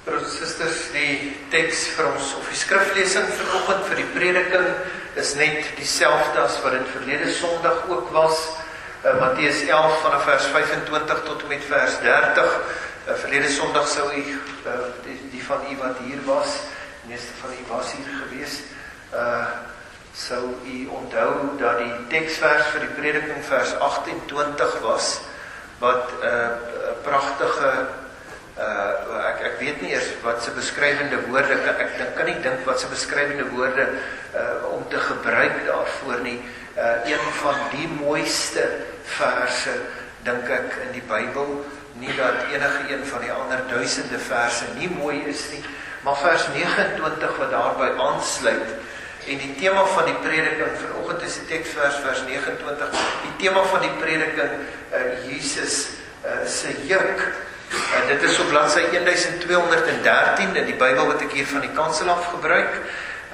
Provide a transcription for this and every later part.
Broers en susters, die teks vir ons, of die skriflesing vanoggend vir die prediking, is net dieselfde as wat dit verlede Sondag ook was. Matteus 11 vanaf vers 25 tot en met vers 30. Verlede Sondag sou die van u wat hier was, die meeste van u was hier gewees, sou u onthou dat die teksvers vir die prediking vers 28 was, wat pragtige ek weet nie eers wat se beskrywende woorde, ek kan nie dink wat se beskrywende woorde om te gebruik daarvoor nie. Een van die mooiste verse, dink ek, in die Bybel, nie dat enige een van die ander duisende verse nie mooi is nie, maar vers 29 wat daarby aansluit, en die tema van die prediking, vanoggend is die teksvers vers 29, die tema van die prediking, Jesus se juk. Dit is op bladsy 1213 in die Bybel wat ek hier van die kansel af gebruik,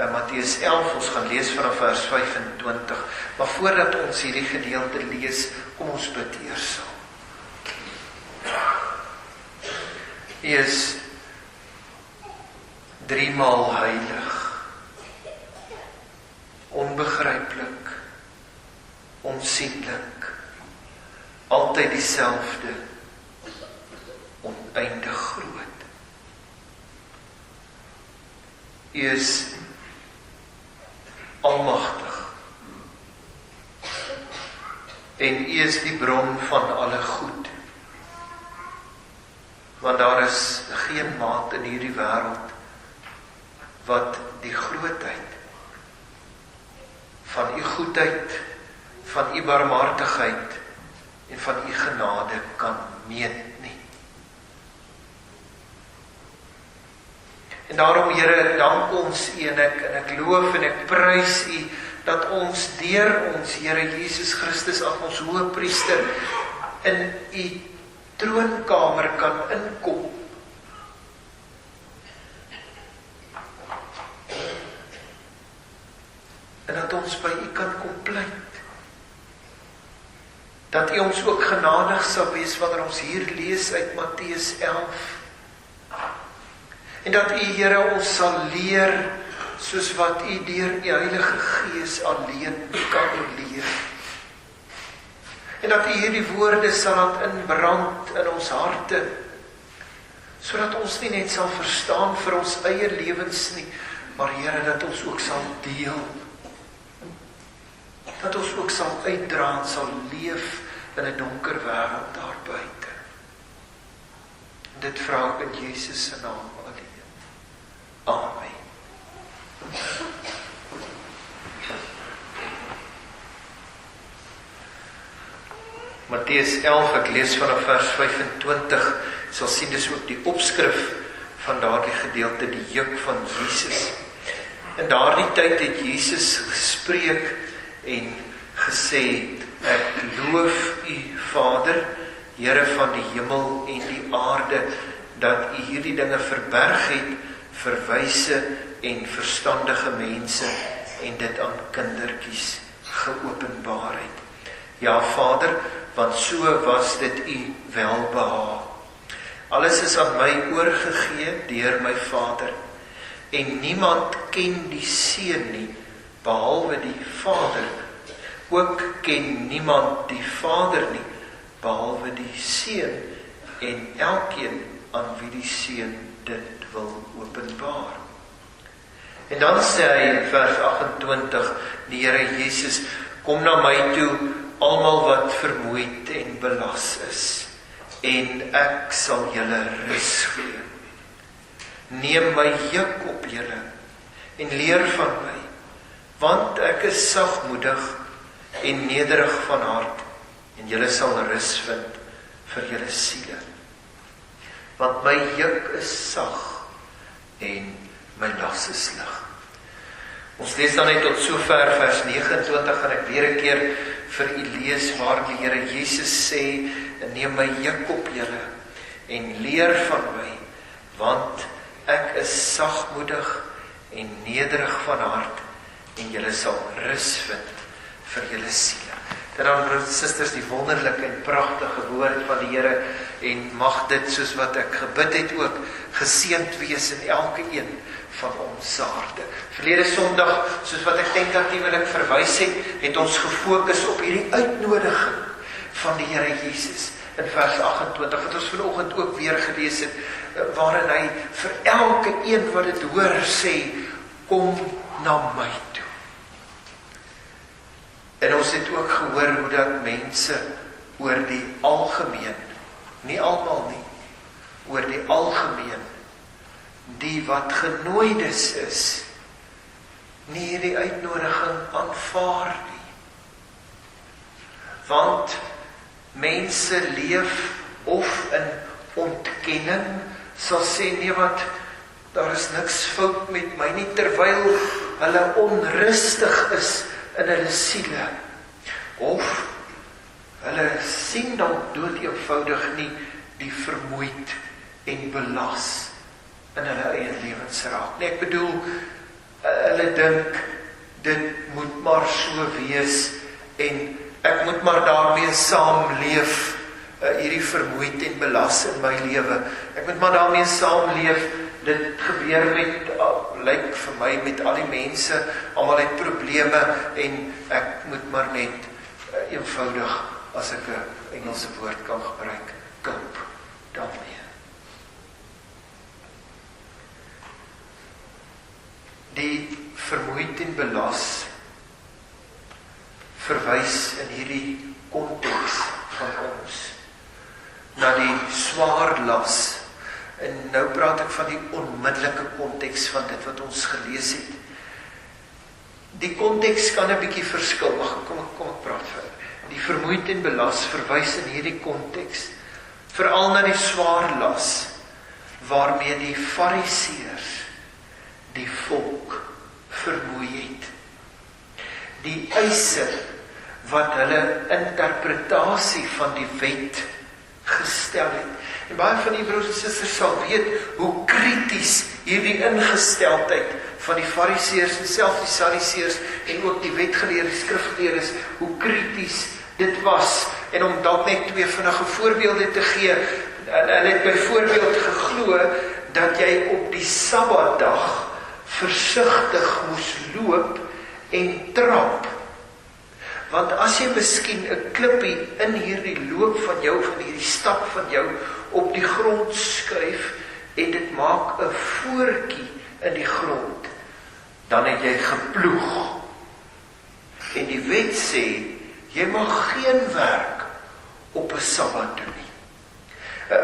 Matteus 11, ons gaan lees vanaf vers 25, maar voordat ons hierdie gedeelte lees, kom ons bid eers saam. U is driemaal heilig, onbegryplik, onsienlik, altyd dieselfde, oneindig groot. U is almagtig en U is die bron van alle goed, want daar is geen maat in hierdie wêreld wat die grootheid van U goedheid, van U barmhartigheid en van U genade kan meet nie. En daarom, Here, dank ons U en ek loof en ek prys U dat ons deur ons Here Jesus Christus as ons hoëpriester in U troonkamer kan inkom. En dat ons by U kan kom pleit. Dat U ons ook genadig sal wees wanneer ons hier lees uit Matteus 11. En dat U, Here, ons sal leer soos wat U deur die Heilige Gees alleen kan leer. En dat U hierdie woorde sal laat inbrand in ons harte, sodat ons nie net sal verstaan vir ons eie lewens nie, maar Here, dat ons ook sal deel. Dat ons ook sal uitdra en sal leef in 'n donker wêreld daar buite. Dit vra ek in Jesus se naam. Amen. Matteus 11, ek lees vanaf vers 25, sal sien dis ook die opskrif van daardie gedeelte, die juk van Jesus. In daardie tyd het Jesus gespreek en gesê, ek loof U Vader, Here van die hemel en die aarde, dat U hierdie dinge verberg het vir wyse en verstandige mense en dit aan kindertjies geopenbaar het. Ja, Vader, want so was dit U welbehae. Alles is aan my oorgegee deur my Vader, en niemand ken die Seun nie, behalwe die Vader. Ook ken niemand die Vader nie, behalwe die Seun, en elkeen aan wie die Seun dit wil openbaar. En dan sê hy in vers 28, die Here Jesus, kom na my toe, almal wat vermoeid en belas is, en ek sal julle rus gee. Neem my juk op julle, en leer van my, want ek is sagmoedig en nederig van hart, en julle sal rus vind vir julle siele. Want my juk is sag, en my las is lig. Ons lees dan net tot sover vers 29, en ek weer 'n keer vir u lees waar die Here Jesus sê, neem my juk op julle, en leer van my, want ek is sagmoedig en nederig van hart, en julle sal rus vind vir julle siele. En dan, broers en susters, die wonderlike en pragtige woord van die Here, en mag dit, soos wat ek gebid het ook, geseënd wees in elke een van ons harte. Verlede Sondag, soos wat ek tentatieflik verwys het ons gefokus op hierdie uitnodiging van die Here Jesus in vers 28, wat ons vanoggend ook weer gelees het, waarin hy vir elke een wat dit hoor sê, kom na my toe. En ons het ook gehoor hoe dat mense oor die algemeen, nie almal nie, oor die algemeen, die wat genooides is, nie hierdie uitnodiging aanvaar nie. Want mense leef of in ontkenning, sal sê, nee wat, daar is niks fout met my nie, terwyl hulle onrustig is in hulle siele. Of hulle sien dan dood eenvoudig nie die vermoeid en belas in hulle eie lewens raak. Nee, ek bedoel, hulle dink, dit moet maar so wees, en ek moet maar daarmee saamleef, hierdie vermoeid en belas in my lewe. Ek moet maar daarmee saamleef, dit gebeur met, lyk vir my, met al die mense, almal het probleme, en ek moet maar net eenvoudig, as ek 'n Engelse woord kan gebruik, cope daarmee. Die vermoeid en belas verwys in hierdie konteks van ons na die swaar las. En nou praat ek van die onmiddellike konteks van dit wat ons gelees het. Die konteks kan 'n bietjie verskil, maar kom ek praat verder. Die vermoeid en belas verwys in hierdie konteks veral na die swaar las waarmee die Fariseërs die volk vermoei het. Die eise wat hulle interpretasie van die wet gestel het. En baie van die broers en susters sal weet hoe krities hierdie ingesteldheid van die Fariseërs en selfs die Sadduseërs en ook die wetgeleerdes, skrifgeleerdes, hoe krities dit was. En om dalk net 2 vinnige voorbeelde te gee, hulle het byvoorbeeld geglo dat jy op die Sabbatdag versigtig moes loop en trap. Want as jy miskien 'n klippie in hierdie loop van jou, van hierdie stap van jou, op die grond skuif, en dit maak 'n voetjie in die grond, dan het jy geploeg. En die wet sê, jy mag geen werk op 'n Sabbat doen nie.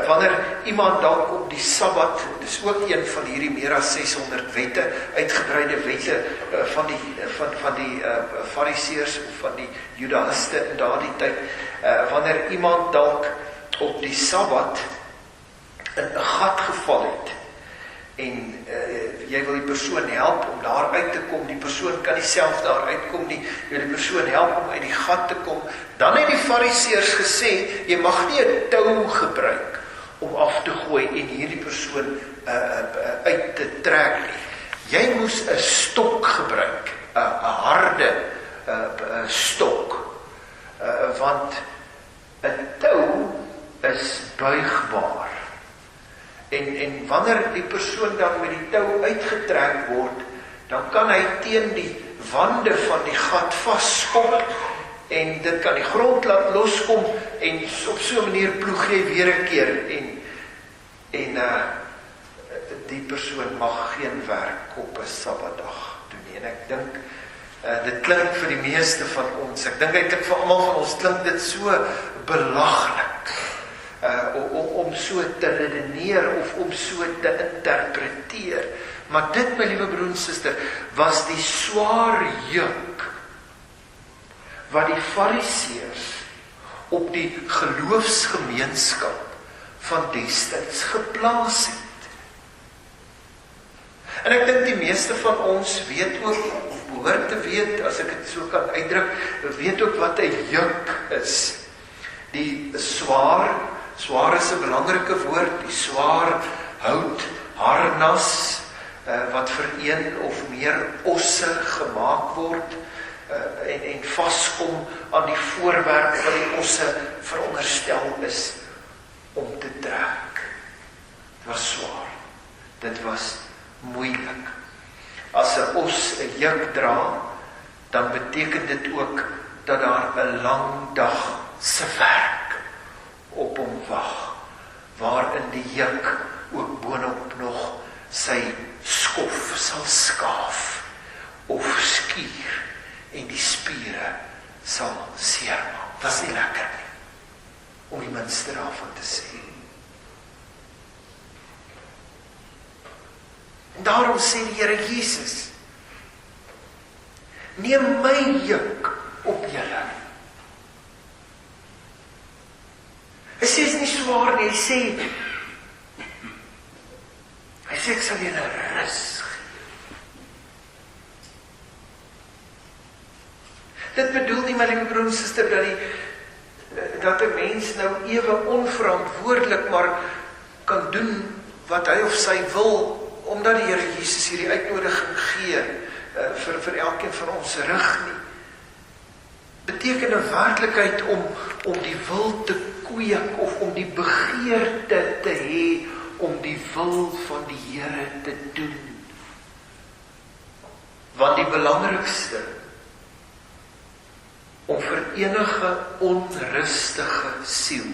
Wanneer iemand dalk op die Sabbat, dis ook een van hierdie meer as 600 wette, uitgebreide wette van die Fariseërs of van die Judaïste in daardie tyd, wanneer iemand dalk op die Sabbat in 'n gat geval het, en jy wil die persoon help om daar uit te kom, die persoon kan nie self daar uitkom nie, jy wil die persoon help om uit die gat te kom, dan het die Fariseërs gesê, jy mag nie 'n tou gebruik om af te gooi en hierdie persoon uit te trek nie. Jy moes 'n stok gebruik, 'n harde stok, want 'n tou is buigbaar. En wanneer die persoon dan met die tou uitgetrek word, dan kan hy teen die wande van die gat vasskop, en dit kan die grond laat loskom, en op so 'n manier ploeg jy weer 'n keer, en die persoon mag geen werk op 'n Sabbatdag doen nie. En ek dink, dit klink vir die meeste van ons, ek dink eintlik vir almal van ons klink dit so belaglik, om so te redeneer of om so te interpreteer. Maar dit, my liewe broer en suster, was die swaar juk wat die Fariseërs op die geloofsgemeenskap van destyds geplaas het. En ek dink die meeste van ons weet ook, of behoort te weet, as ek dit so kan uitdruk, weet ook wat 'n juk is. Die swaar is 'n belangrike woord, die swaar hout, harnas, wat vir een of meer osse gemaak word, en vaskom aan die voorwerp wat die osse veronderstel is om te trek. Dit was swaar. Dit was moeilik. As 'n os 'n juk dra, dan beteken dit ook dat daar 'n lang dag se werk op hom wag, waarin die juk ook boonop nog sy skof sal skaaf of skuur en die spiere sal seermaak. Was nie lekker nie, om die minste daarvan te sê. En daarom sê die Here Jesus, neem my juk op julle. Hy sê, is nie swaar nie, hy sê, ek sal julle rus gee. Dit bedoel nie, my liewe broer en suster, dat 'n mens nou ewe onverantwoordelik maar kan doen wat hy of sy wil, omdat die Here Jesus hierdie uitnodiging gee vir elkeen van ons rig nie. Beteken 'n werklikheid om die wil te kweek of om die begeerte te hê om die wil van die Here te doen. Want die belangrikste om vir enige onrustige siel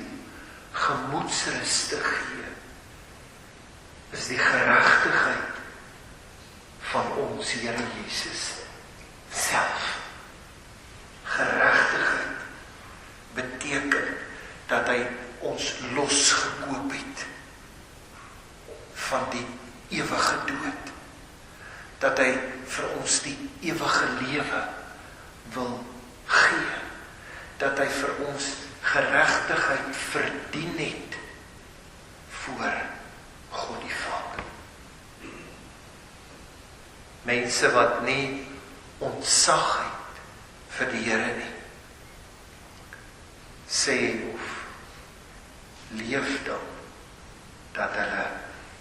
gemoedsrus te gee, is die geregtigheid van ons Here Jesus self. Geregtigheid beteken dat hy ons losgekoop het van die ewige dood, dat hy vir ons die ewige lewe wil gee, dat hy vir ons geregtigheid verdien het voor God die Vader. Mense wat nie ontzag het vir die Here nie, sê of leef dan dat hulle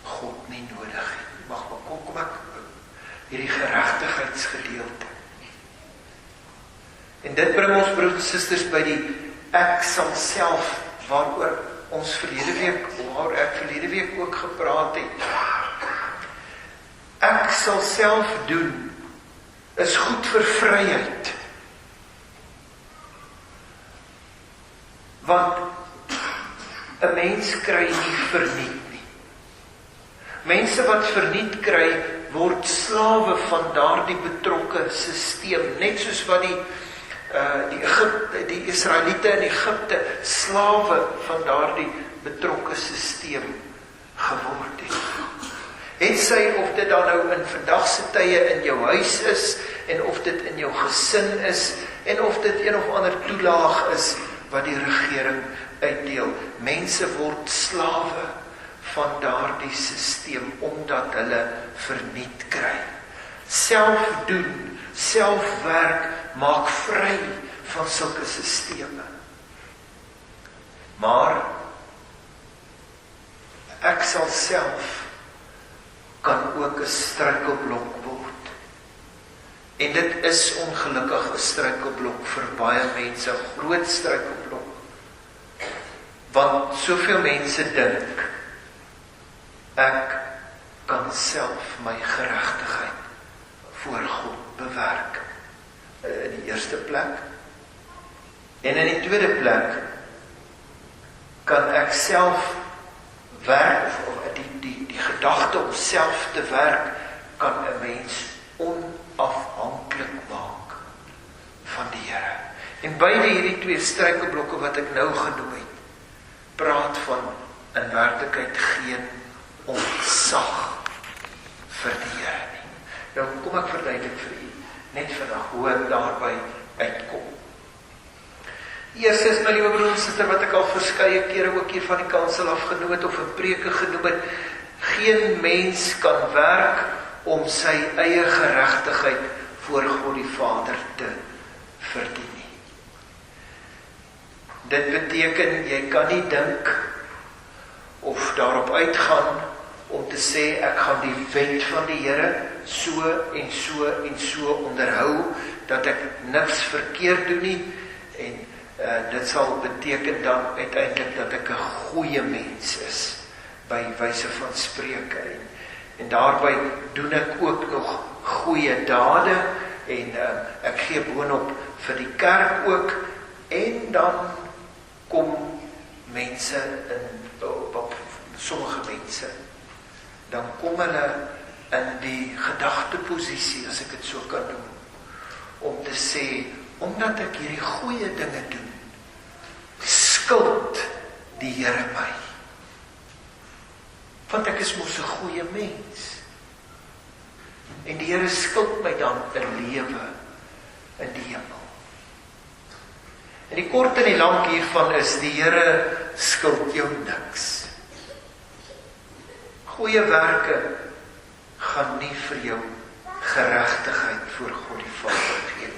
God nie nodig het. Mag kom ek hierdie geregtigheidsgedeelte. En dit bring ons broers en susters by die ek sal self, waaroor ons waar ek verlede week ook gepraat het. Ek sal self doen, is goed vir vryheid. Want 'n mens kry nie verniet nie. Mense wat verniet kry, word slawe van daardie betrokke stelsel, net soos wat die Israeliete in Egipte slawe van daardie betrokke stelsel geword het. Het sy of dit dan nou in vandag se tye in jou huis is, en of dit in jou gesin is, en of dit een of ander toelaag is wat die regering uitdeel. Mense word slawe van daardie stelsel omdat hulle verniet kry. Self doen, selfwerk maak vry van sulke stelsels. Maar ek sal self kan ook 'n struikelblok word. En dit is ongelukkig 'n struikelblok vir baie mense, 'n groot struikelblok. Want soveel mense dink, ek kan self my geregtigheid voor God bewerk. In die eerste plek. En in die tweede plek, kan ek self werk, of die gedagte om self te werk, kan 'n mens onafhanklik maak van die Here. En beide hierdie twee struikelblokke wat ek nou genoem het, praat van in werklikheid geen ontzag vir die Here nie. Nou kom ek verduidelik vir u net vandag hoe ek daarby uitkom. Eerste is, my liewe broer en suster, wat ek al verskeie kere ook hier van die kansel af genoem het, of 'n preke genoem het, geen mens kan werk om sy eie geregtigheid voor God die Vader te verdien nie. Dit beteken, jy kan nie dink of daarop uitgaan om te sê, ek gaan die wet van die Here so en so en so onderhou, dat ek niks verkeerd doen nie, en dit sal beteken dan uiteindelik dat ek 'n goeie mens is, by wyse van spreuke. En daarby doen ek ook nog goeie dade, en ek gee boonop vir die kerk ook, en dan kom mense, sommige mense, dan kom hulle in die gedagteposisie, as ek dit so kan noem, om te sê, omdat ek hierdie goeie dinge doen, skuld die Here my. Want ek is mos 'n goeie mens. En die Here skuld my dan 'n lewe in die hemel. En die kort en die lank hiervan is, die Here skuld jou niks. Goeie werke gaan nie vir jou geregtigheid voor God die Vader gee.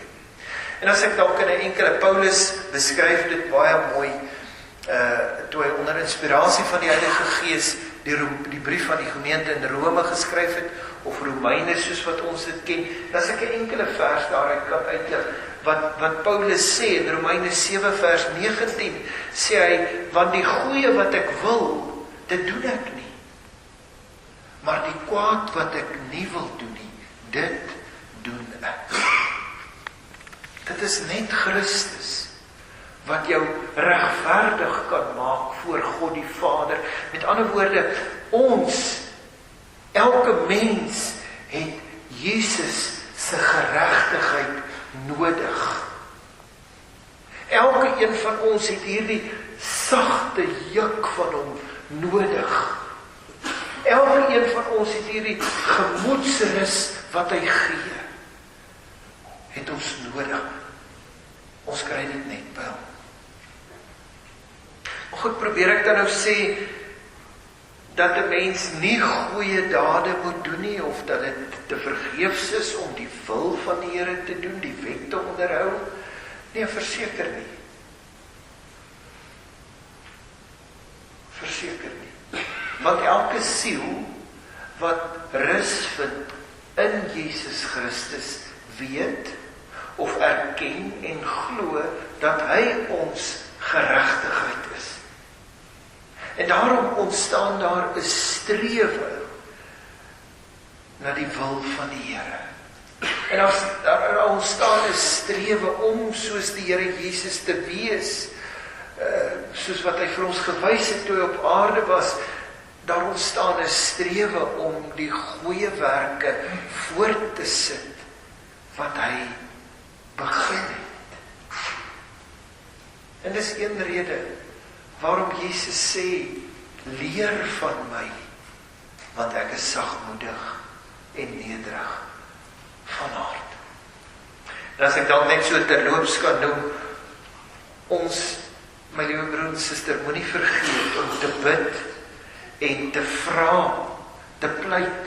En as ek dalk in 'n enkele, Paulus beskryf dit baie mooi, toe hy onder inspirasie van die Heilige Gees die brief van die gemeente in Rome geskryf het, of Romeine soos wat ons dit ken, en as ek 'n enkele vers daaruit kan uitlig, wat Paulus sê in Romeine 7 vers 19, sê hy, want die goeie wat ek wil, dit doen ek nie. Maar die kwaad wat ek nie wil doen nie, dit doen ek. Dit is net Christus wat jou regverdig kan maak voor God die Vader. Met ander woorde, elke mens het Jesus se geregtigheid nodig. Elke een van ons het hierdie sagte juk van hom nodig. Elke een van ons het hierdie gemoedsrus wat hy gee, het ons nodig. Ons kry dit net by hom. Maar goed, probeer ek dan nou sê dat 'n mens nie goeie dade moet doen nie, of dat dit te vergeefs is om die wil van die Here te doen, die wet te onderhou? Nee, verseker nie. Verseker nie. Want elke siel wat rus vind in Jesus Christus weet of erken en glo dat hy ons geregtigheid is. En daarom ontstaan daar 'n strewe na die wil van die Here. En as daar ontstaan 'n strewe om soos die Here Jesus te wees, soos wat hy vir ons gewys het toe hy op aarde was, daar ontstaan 'n strewe om die goeie werke voort te sit wat hy begin het. En dis een rede waarom Jesus sê, leer van my, want ek is sagmoedig en nederig van hart. En as ek dan net so terloops kan noem, ons, my liewe broer en suster, moenie vergeet om te bid en te vra, te pleit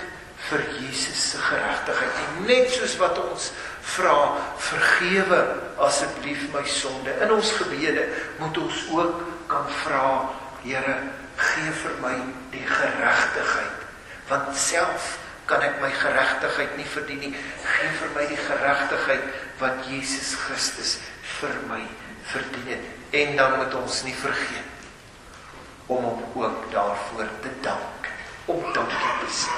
vir Jesus se geregtigheid. En net soos wat ons vra, vergewe asseblief my sonde. In ons gebede moet ons ook kan vra, Here, gee vir my die geregtigheid, want self kan ek my geregtigheid nie verdien nie. Gee vir my die geregtigheid wat Jesus Christus vir my verdien het. En dan moet ons nie vergeet om hom ook daarvoor te dank, om dankie te sê,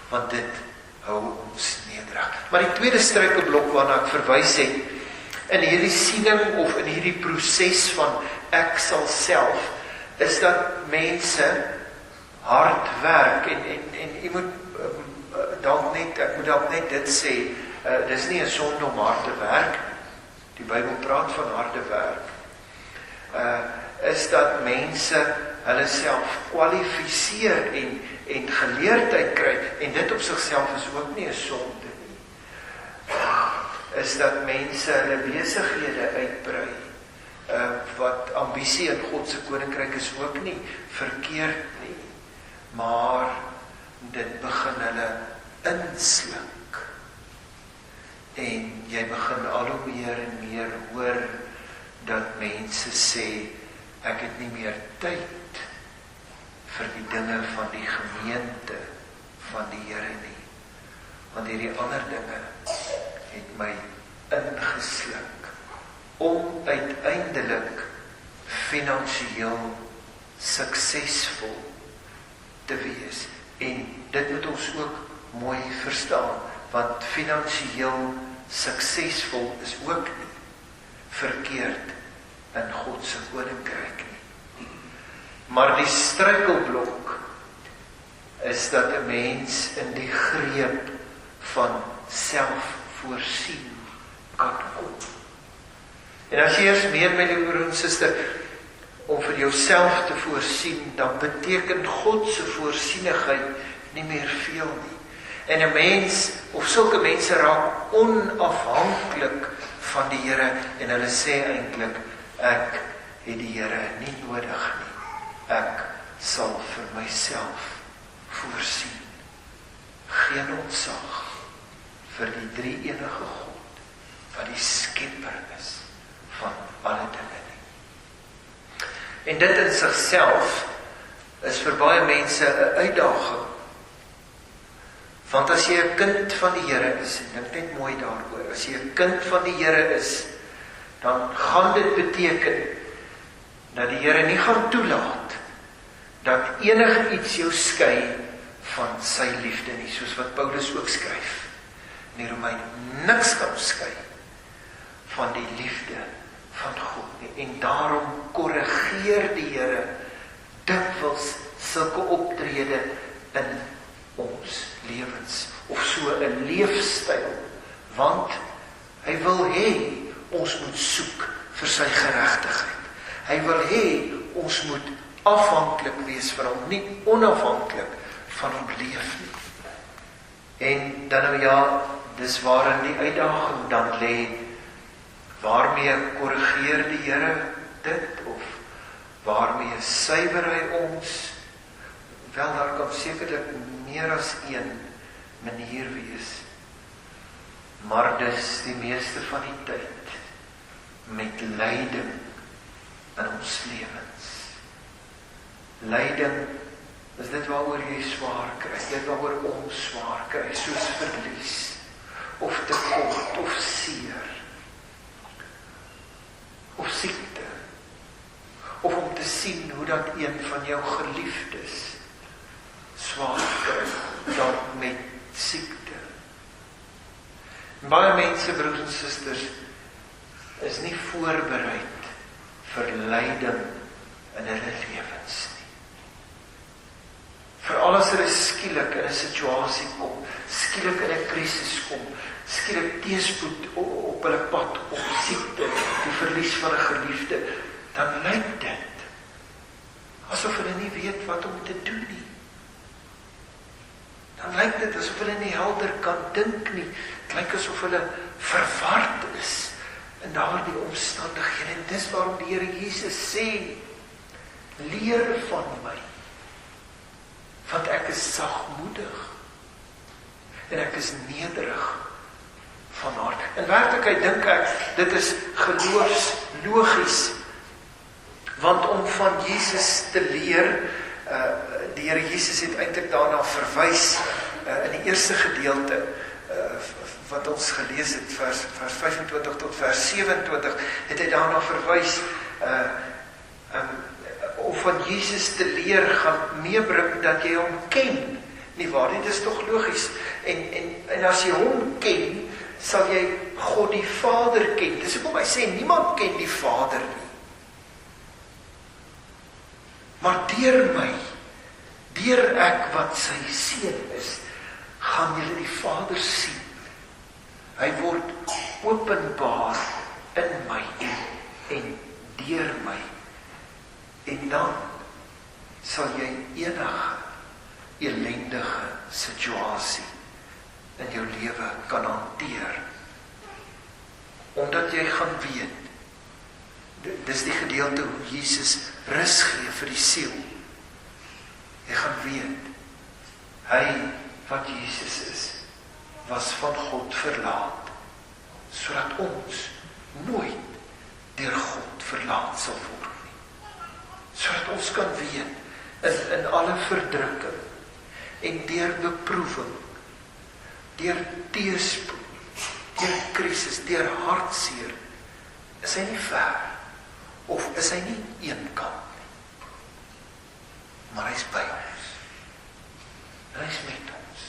want dit hou ons nederig. Maar die tweede struikelblok waarna ek verwys het, in hierdie siening of in hierdie proses van ek sal self, is dat mense hard werk, en jy moet ek moet dalk net dit sê, dis nie 'n sonde om hard te werk, die Bybel praat van harde werk, is dat mense hulle self kwalifiseer en geleerdheid kry, en dit op sigself is ook nie 'n sonde nie, is dat mense hulle besighede uitbrei, wat ambisie in God se koninkryk is ook nie verkeerd nie, maar dit begin hulle inslink, en jy begin al hoe meer en meer hoor dat mense sê, ek het nie meer tyd vir die dinge van die gemeente van die Here nie, want hierdie ander dinge het my ingeslink om uiteindelik finansiëel suksesvol te wees. En dit moet ons ook mooi verstaan, want finansiëel suksesvol is ook nie verkeerd in God se koninkryk nie. Maar die struikelblok is dat 'n mens in die greep van selfvoorsien kan kom. En as jy eers meen, my liewe broer en suster, om vir jouself te voorsien, dan beteken God se voorsienigheid nie meer veel nie. En 'n mens, of sulke mense raak onafhanklik van die Here, en hulle sê eintlik, ek het die Here nie nodig nie. Ek sal vir myself voorsien. Geen ontzag vir die drie enige God, wat die skepper is van alle dinge nie. En dit in sigself is vir baie mense 'n uitdaging. Want as jy 'n kind van die Here is, en dink net mooi daaroor, as jy 'n kind van die Here is, dan gaan dit beteken dat die Here nie gaan toelaat dat enige iets jou skei van sy liefde nie, soos wat Paulus ook skryf in die Romeine. Niks kan skei van die liefde van God nie. En daarom korrigeer die Here dikwels sulke optrede in ons lewens, of so 'n leefstyl, want hy wil hê ons moet soek vir sy geregtigheid. Hy wil hê ons moet afhanklik wees van hom, nie onafhanklik van hom leef nie. En dan nou ja, dis waarin die uitdaging dan lê. Waarmee korrigeer die Here dit, of waarmee suiwer hy ons? Wel, daar kan sekerlik meer as een manier wees. Maar dis die meeste van die tyd met lyding in ons lewens. Lyding is dit waaroor jy swaar kry, dit waaroor ons swaar kry, soos verlies, of tekort, of seer, of siekte, of om te sien hoe dat een van jou geliefdes swaar kry, dan met siekte. Baie mense, broers en susters, is nie voorbereid vir lyding in hulle lewens nie. Veral as hulle skielik in 'n situasie kom, skielik in 'n krisis kom, skielik teëspoed op hulle pad, op siekte, die verlies van 'n geliefde, dan lyk dit asof hulle nie weet wat om te doen nie. Dan lyk dit asof hulle nie helder kan dink nie. Dit lyk asof hulle verward is in daardie omstandighede. En dis waarom die Here Jesus sê, leer van my, want ek is sagmoedig en ek is nederig van hart. In werklikheid dink ek, dit is geloofslogies, want om van Jesus te leer, die Here Jesus het eintlik daarna verwys in die eerste gedeelte wat ons gelees het, vers 25 tot vers 27, het hy daarna verwys om van Jesus te leer gaan meebring dat jy hom ken. Nie waar nie, dit is tog logies. En as jy hom ken, sal jy God die Vader ken. Dis hoekom hy sê, niemand ken die Vader nie. Maar deur my, deur ek wat sy seun is, gaan julle die Vader sien. Hy word openbaar in my en deur my. En dan sal jy enige elendige situasie in jou lewe kan hanteer. Omdat jy gaan weet, dis die gedeelte hoe Jesus rus gee vir die siel. Jy gaan weet, hy wat Jesus is, was van God verlaat, sodat ons nooit deur God verlaat sal word nie. Sodat ons kan weet, in alle verdrukking, en deur beproewing, deur teëspoed, deur krisis, deur hartseer, is hy nie ver, of is hy nie eenkant nie, maar hy is by ons, en hy is met ons,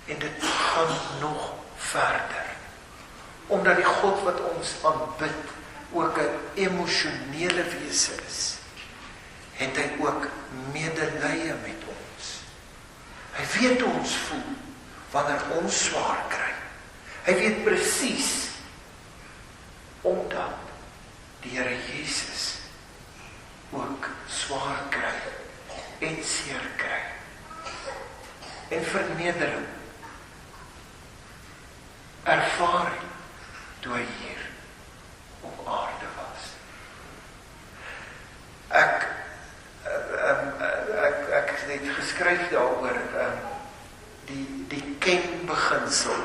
en dit gaan nog verder, omdat die God wat ons aanbid, ook 'n emosionele wese is, het hy ook medelee met ons. Hy weet hoe ons voel, wanneer ons swaar kry. Hy weet presies, omdat die Here Jesus ook swaar kry, en seer kry, en vernedering ervaar toe hy hier op aarde was. Ek het geskryf daaroor die kenbeginsel.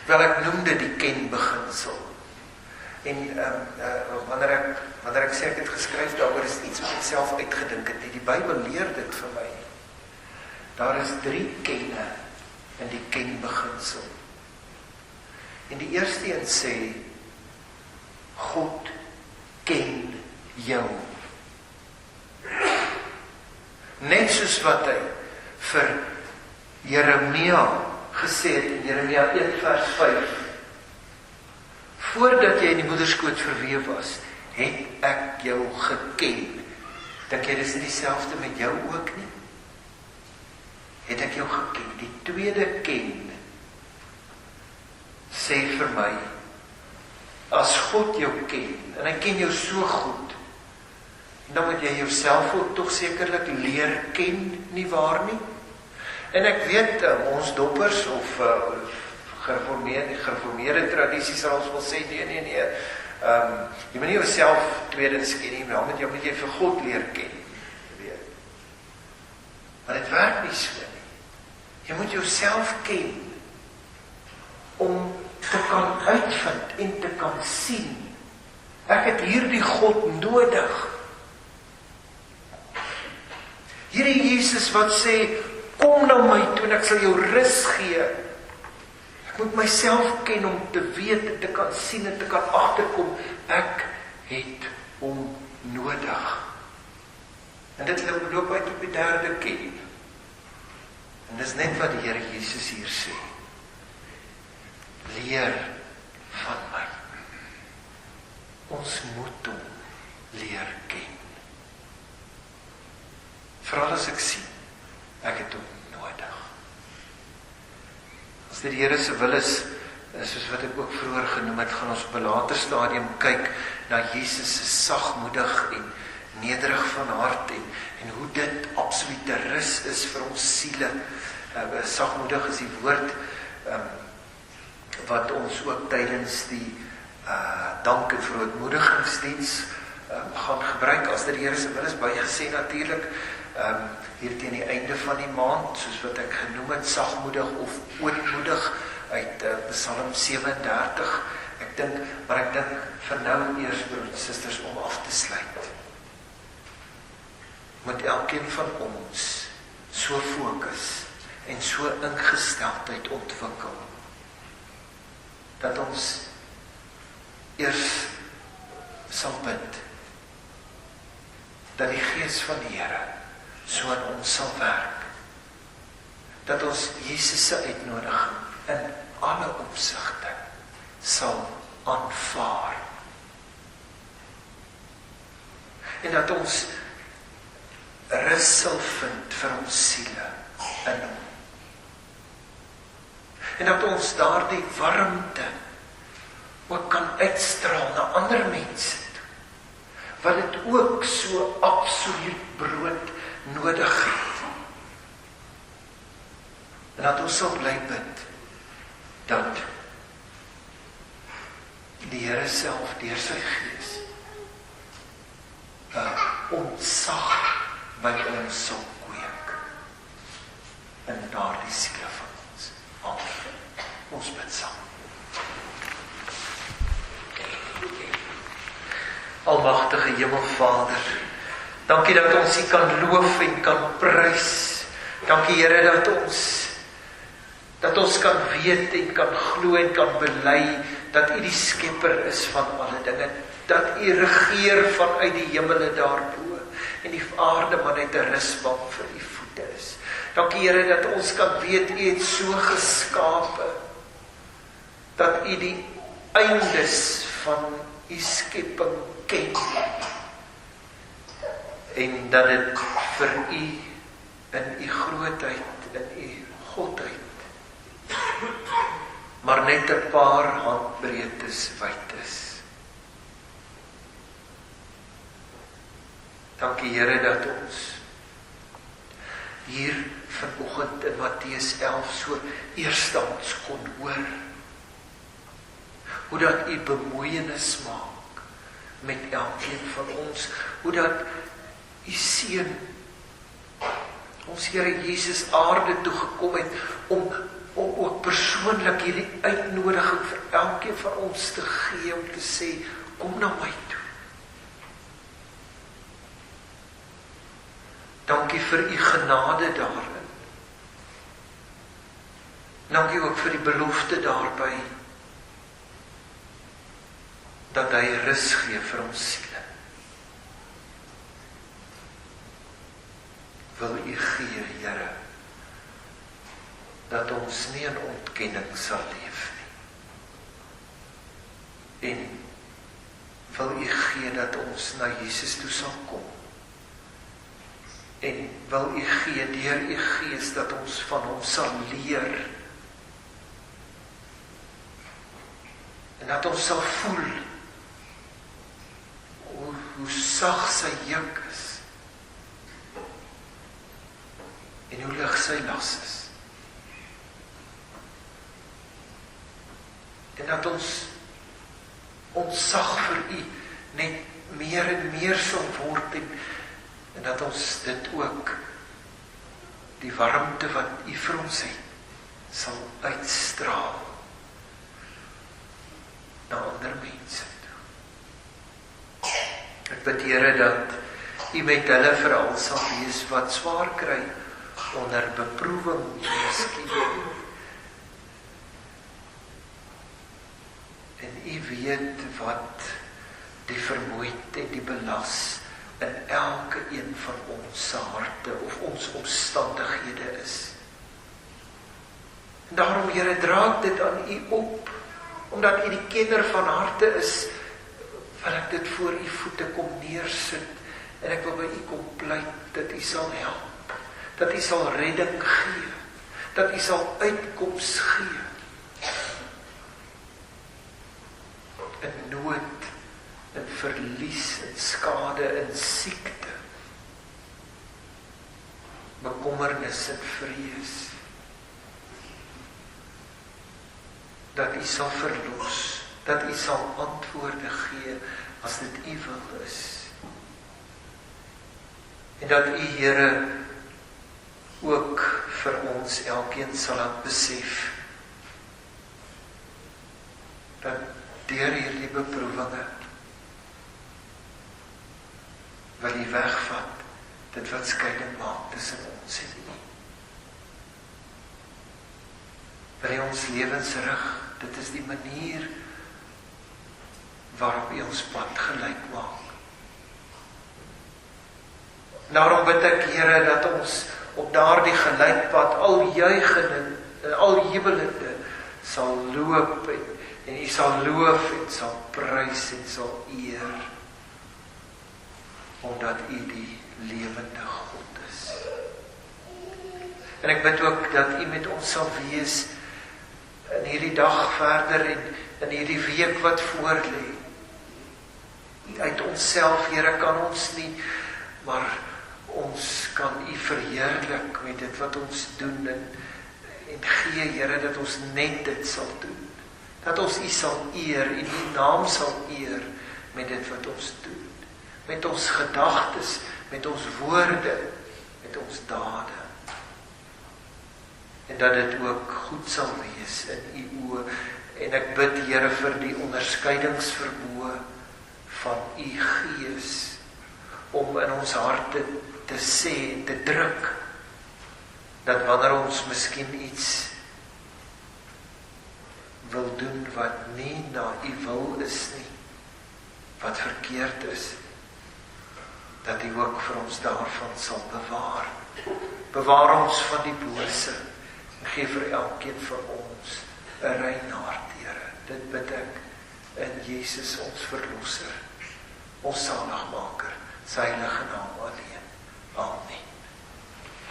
Wel, ek noem dit die kenbeginsel. En wanneer ek sê ek het geskryf daaroor, is iets wat ek self uitgedink het. Die Bybel leer dit vir my. Daar is 3 kenne in die kenbeginsel. En die eerste een sê, God ken jou. Net soos wat hy vir Jeremia gesê het in Jeremia 1 vers 5, voordat jy in die moederskoot verweef was, het ek jou geken. Dink jy dis nie dieselfde met jou ook nie? Het ek jou geken. Die tweede ken sê vir my, as God jou ken, en hy ken jou so goed, dan moet jy jouself ook toch sekerlik leer ken, nie waar nie? En ek weet, ons doppers, of gereformeerde tradisie sal ons wel sê, nee, jy moet nie jouself tweedens ken nie, maar jy moet jy vir God leer ken, weet. Maar dit werk nie so nie. Jy moet jouself ken, om te kan uitvind en te kan sien, ek het hierdie God nodig. Hierdie Jesus wat sê, kom na my toe en ek sal jou rus gee. Ek moet myself ken om te weet en te kan sien en te kan agterkom, ek het hom nodig. En dit loop uit op die derde ken. En dis net wat die Here Jesus hier sê. Leer van my. Ons moet hom leer ken. Vooral as ek sien, ek het hom nodig. As dit die Here se wil is, soos wat ek ook vroeër genoem het, gaan ons op 'n later stadium kyk na Jesus se sagmoedig en nederig van hart en hoe dit absolute rus is vir ons siele. Sagmoedig is die woord wat ons ook tydens die dank en verootmoedigingsdiens gaan gebruik, as dit die Here se wil is, baie gesê natuurlik, hier teen die einde van die maand, soos wat ek genoem het, sagmoedig of ootmoedig uit Psalm 37. Ek dink vir nou eers, broers en susters, om af te sluit. Moet elkeen van ons so fokus en so ingesteldheid ontwikkel, dat ons eers sal bid, dat die Gees van die Here so in ons sal werk, dat ons Jesus se uitnodiging in alle opsigte sal aanvaar, en dat ons rus sal vind vir ons siele in hom, en dat ons daardie warmte ook kan uitstraal na ander mense toe, wat dit ook so absoluut brood nodig het. En dat ons sal bly bid, dat die Here self deur sy Gees ontsag by ons sal kweek in daardie siele van ons. Amen. Ons bid saam. Almagtige Hemelvader, dankie dat ons U kan loof en kan prys. Dankie Here dat ons Dat ons kan weet en kan glo en kan bely dat U die skepper is van alle dinge, dat U regeer vanuit die hemele daarbo en die aarde maar net 'n rusbank vir U voete is. Dankie Here dat ons kan weet U het so geskape dat U die eindes van U skepping ken en dat dit vir U in U grootheid, in U godheid maar net 'n paar handbreedtes wyd is. Dankie Here dat ons hier vanoggend in Matteus 11 so eerstens kon hoor hoe dat U bemoeienis maak met elkeen van ons, hoe dat U seun ons Here Jesus aarde toe gekom het om ook persoonlik hierdie uitnodiging vir elkeen van ons te gee om te sê, kom na my toe. Dankie vir U genade daarin. Dankie ook vir die belofte daarby dat Hy rus gee vir ons siele. Wil U gee, Here, dat ons nie in ontkenning sal leef nie. En wil U gee dat ons na Jesus toe sal kom. En wil U gee deur U Gees dat ons van Hom sal leer. En dat ons sal voel hoe sag sy juk is. En hoe lig sy las is. En dat ons ontzag vir U net meer en meer sal word en dat ons dit ook die warmte wat U vir ons het sal uitstraal na ander mense toe. Ek bid Here dat U met hulle veral sal wees wat swaar kry onder beproewing miskien. En U weet wat die vermoeid en die belas in elke een van ons harte of ons omstandighede is. En daarom Here, dra ek dit aan U op, omdat U die kenner van harte is, wil ek dit voor U voete kom neersit, en ek wil by U kom pleit, dat U sal help, dat U sal redding gee, dat U sal uitkoms gee, in nood, in verlies, in skade, in siekte, bekommernis en vrees, dat U sal verlos, dat U sal antwoorde gee, as dit U wil is. En dat U, Here, ook vir ons elkeen sal laat besef, dat deur hierdie beproewinge, wil U wegvat, dit wat skeiding maak tussen ons en U. Wil U ons lewens rig, dit is die manier waarop U ons pad gelyk maak. Daarom bid ek, Here, dat ons op daardie gelykpad al juigende en al jubelende sal loop en U sal loof en sal prys en sal eer, omdat U die lewende God is. En ek bid ook dat U met ons sal wees in hierdie dag verder en in hierdie week wat voorlê. Uit onsself, Here, kan ons nie, maar ons kan U verheerlik met dit wat ons doen en gee, Here, dat ons net dit sal doen. Dat ons U sal eer en U naam sal eer met dit wat ons doen. Met ons gedagtes, met ons woorde, met ons dade. En dat dit ook goed sal wees in U oë. En ek bid, Here, vir die onderskeidingsvermoë van U Gees, om in ons harte te sê en te druk, dat wanneer ons miskien iets wil doen wat nie na U wil is nie, wat verkeerd is, dat U ook vir ons daarvan sal bewaar. Bewaar ons van die bose, en gee vir elkeen van ons 'n rein hart, Here. Dit bid ek in Jesus ons Verlosser, ons Saligmaker, sy heilige naam alleen. Amen.